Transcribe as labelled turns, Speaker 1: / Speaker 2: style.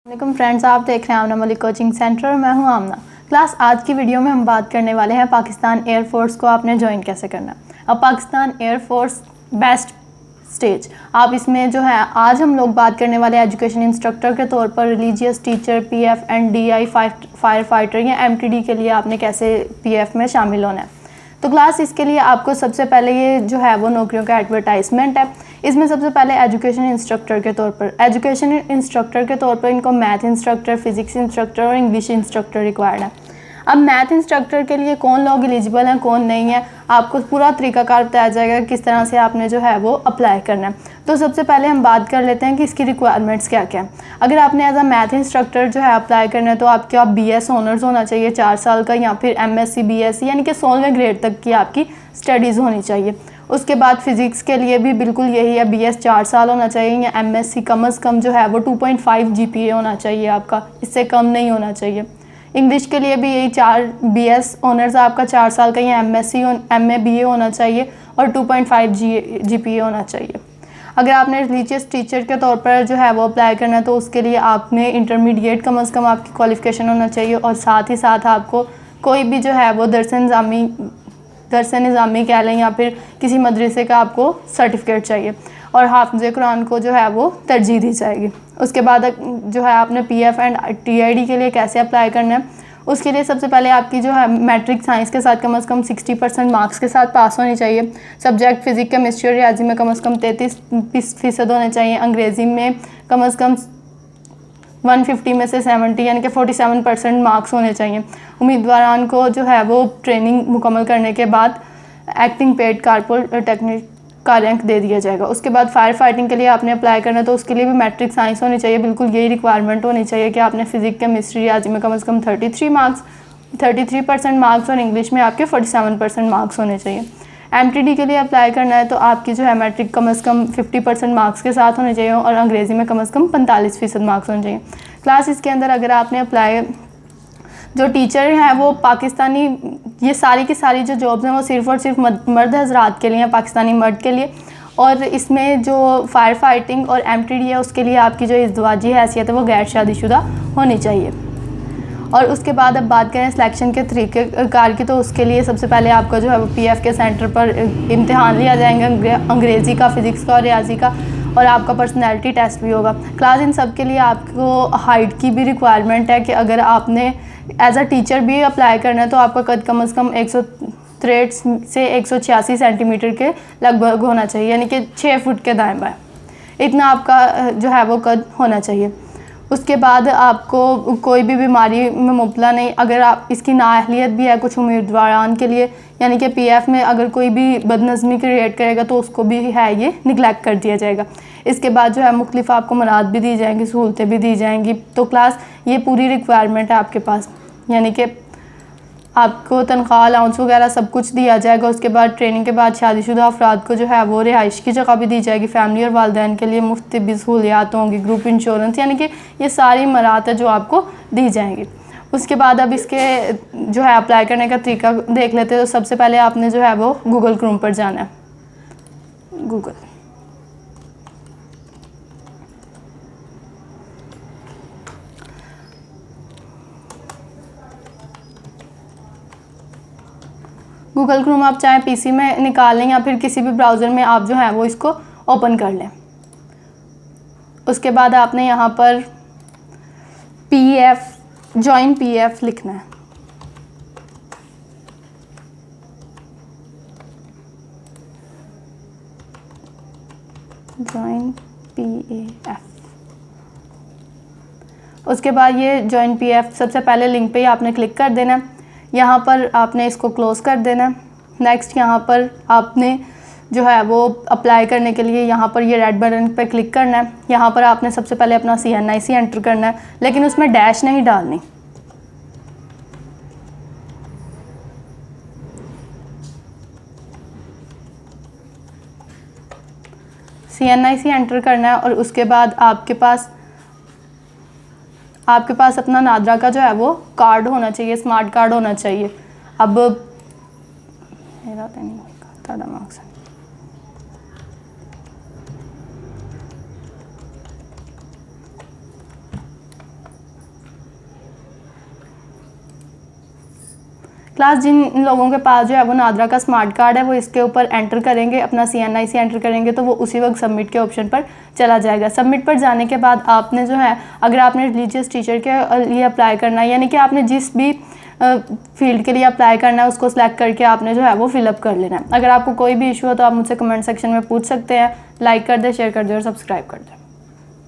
Speaker 1: वालेकुम फ्रेंड्स, आप देख रहे हैं आमना मलिक कोचिंग सेंटर और मैं हूं आमना। क्लास आज की वीडियो में हम बात करने वाले हैं पाकिस्तान एयरफोर्स को आपने ज्वाइन कैसे करना है। अब पाकिस्तान एयरफोर्स बेस्ट स्टेज, आप इसमें जो है आज हम लोग बात करने वाले एजुकेशन इंस्ट्रक्टर के तौर पर religious teacher, PF, NDI, fire fighter या एमटीडी के लिए आपने कैसे पीएफ में शामिल होना है। तो क्लास इसके लिए आपको सबसे पहले ये जो है वो नौकरियों का एडवर्टाइजमेंट है। इसमें सबसे पहले एजुकेशन इंस्ट्रक्टर के तौर पर इनको मैथ इंस्ट्रक्टर, फिजिक्स इंस्ट्रक्टर और इंग्लिश इंस्ट्रक्टर रिक्वायर्ड है। अब मैथ इंस्ट्रक्टर के लिए कौन लोग एलिजिबल हैं कौन नहीं है, आपको पूरा तरीकाकार बताया जाएगा किस तरह से आपने जो है वो अप्लाई करना है। तो सबसे पहले हम बात कर लेते हैं कि इसकी रिक्वायरमेंट्स क्या क्या है। अगर आपने एज अ मैथ इंस्ट्रक्टर जो है अप्लाई करना है तो आपका बीएस ऑनर्स होना चाहिए 4 साल का, या फिर एमएससी बीएससी यानी कि 16वें ग्रेड तक की आपकी स्टडीज़ होनी चाहिए। उसके बाद फिज़िक्स के लिए भी बिल्कुल यही है, बीएस 4 साल होना चाहिए या एमएससी कम से कम जो है वो 2.5 जीपीए होना चाहिए आपका, इससे कम नहीं होना चाहिए। इंग्लिश के लिए भी यही 4 बीएस ऑनर्स आपका 4 साल का या एमएससी एमए बीए होना चाहिए और 2.5 जीपीए होना चाहिए। अगर आपने रिलीजियस टीचर के तौर पर जो है वो अप्लाई करना है तो उसके लिए आपने इंटरमीडिएट कम से कम आपकी क्वालिफ़िकेशन होना चाहिए और साथ ही साथ आपको कोई भी जो है वो दरस निज़ामी कह लें या फिर किसी मदरसे का आपको सर्टिफिकेट चाहिए और हाफ़िज़ कुरान को जो है वो तरजीह दी जाएगी। उसके बाद जो है आपने पीएफ एंड टीआईडी के लिए कैसे अप्लाई करना है, उसके लिए सबसे पहले आपकी जो है मैट्रिक साइंस के साथ कम से कम 60% मार्क्स के साथ पास होनी चाहिए। सब्जेक्ट फिजिक्स, केमिस्ट्री और रियाजी में कम से कम 33% होने चाहिए। अंग्रेज़ी में कम से कम 150 में से 70 यानी कि 47% मार्क्स होने चाहिए। उम्मीदवारान को जो है वो ट्रेनिंग मुकम्मल करने के बाद एक्टिंग पेड कारपोल टेक्निक का रैंक दे दिया जाएगा। उसके बाद फायर फाइटिंग के लिए आपने अप्लाई करना है तो उसके लिए भी मैट्रिक साइंस होनी चाहिए। बिल्कुल यही रिक्वायरमेंट होनी चाहिए कि आपने फिजिक्स, केमिस्ट्री, रियाजी में कम से कम 33% मार्क्स और इंग्लिश में आपके 47% मार्क्स होने चाहिए। एमटीडी के लिए अप्लाई करना है तो आपकी जो है मैट्रिक कम से कम 50% मार्क्स के साथ होने चाहिए और अंग्रेज़ी में कम से कम 45% मार्क्स होने चाहिए। क्लास इसके अंदर अगर आपने अप्लाई, जो टीचर हैं वो पाकिस्तानी, ये सारी की सारी जो जॉब्स हैं वो सिर्फ़ और सिर्फ मर्द हजरात के लिए हैं, पाकिस्तानी मर्द के लिए। और इसमें जो फायर फाइटिंग और एमटीडी है उसके लिए आपकी जो इज़्दिवाजी हैसियत है वो गैर शादीशुदा होनी चाहिए। और उसके बाद अब बात करें सिलेक्शन के तरीक़ेकार की, तो उसके लिए सबसे पहले आपका जो है वो पीएफ के सेंटर पर इम्तिहान लिया जाएंगे, अंग्रेज़ी का, फ़िज़िक्स का और रियाजी का, और आपका पर्सनैलिटी टेस्ट भी होगा। क्लास इन सब के लिए आपको हाइट की भी रिक्वायरमेंट है कि अगर आपने एज अ टीचर भी अप्लाई करना है तो आपका कद कम से कम 163 से 186 सेंटीमीटर के लगभग होना चाहिए, यानी कि 6 फुट के दाएं बाएं, इतना आपका जो है वो कद होना चाहिए। उसके बाद आपको कोई भी बीमारी में मुब्तला नहीं, अगर आप इसकी नाअहलियत भी है कुछ उम्मीदवारान के लिए, यानी कि पीएफ में अगर कोई भी बदनज़मी क्रिएट करेगा तो उसको भी है ये निगलेक्ट कर दिया जाएगा। इसके बाद जो है मुख्तलिफ आपको मनात भी दी जाएंगी, सहूलतें भी दी जाएंगी। तो क्लास ये पूरी रिक्वायरमेंट है आपके पास, यानी कि आपको तनख्वाह, अलाउंस वगैरह सब कुछ दिया जाएगा। उसके बाद ट्रेनिंग के बाद शादीशुदा अफराद को जो है वो रिहाइश की जगह भी दी जाएगी। फैमिली और वालिदैन के लिए मुफ्त तिब्बी सहूलियात होंगी, ग्रुप इंश्योरेंस, यानी कि ये सारी मराहत है जो आपको दी जाएंगी। उसके बाद अब इसके जो है अप्लाई करने का तरीका देख लेते हैं। तो सबसे पहले आपने जो है वो गूगल क्रोम पर जाना है। गूगल क्रोम आप चाहे पीसी में निकाल लें या फिर किसी भी ब्राउज़र में आप जो है वो इसको ओपन कर लें। उसके बाद आपने यहाँ पर जॉइन पीएफ लिखना है। Join PF. उसके बाद ये जॉइन पीएफ सबसे पहले लिंक पे ही आपने क्लिक कर देना है। यहाँ पर आपने इसको क्लोज़ कर देना है। नेक्स्ट यहाँ पर आपने जो है वो अप्लाई करने के लिए यहाँ पर ये रेड बटन पर क्लिक करना है। यहाँ पर आपने सबसे पहले अपना CNIC एंटर करना है, लेकिन उसमें डैश नहीं डालनी। CNIC एंटर करना है और उसके बाद आपके पास अपना नादरा का जो है वो कार्ड होना चाहिए, स्मार्ट कार्ड होना चाहिए। अब मेरा तो नहीं ताड़ा मार्क्स है। क्लास जिन लोगों के पास जो है वो नादरा का स्मार्ट कार्ड है वो इसके ऊपर एंटर करेंगे, अपना CNIC एंटर करेंगे तो वो उसी वक्त सबमिट के ऑप्शन पर चला जाएगा। सबमिट पर जाने के बाद आपने जो है, अगर आपने रिलीजियस टीचर के लिए अप्लाई करना है, यानी कि आपने जिस भी फील्ड के लिए अप्लाई करना है उसको सिलेक्ट करके आपने जो है वो फिलअप कर लेना है। अगर आपको कोई भी इशू हो तो आप मुझसे कमेंट सेक्शन में पूछ सकते हैं। लाइक कर दें, शेयर कर दें और सब्सक्राइब कर दें।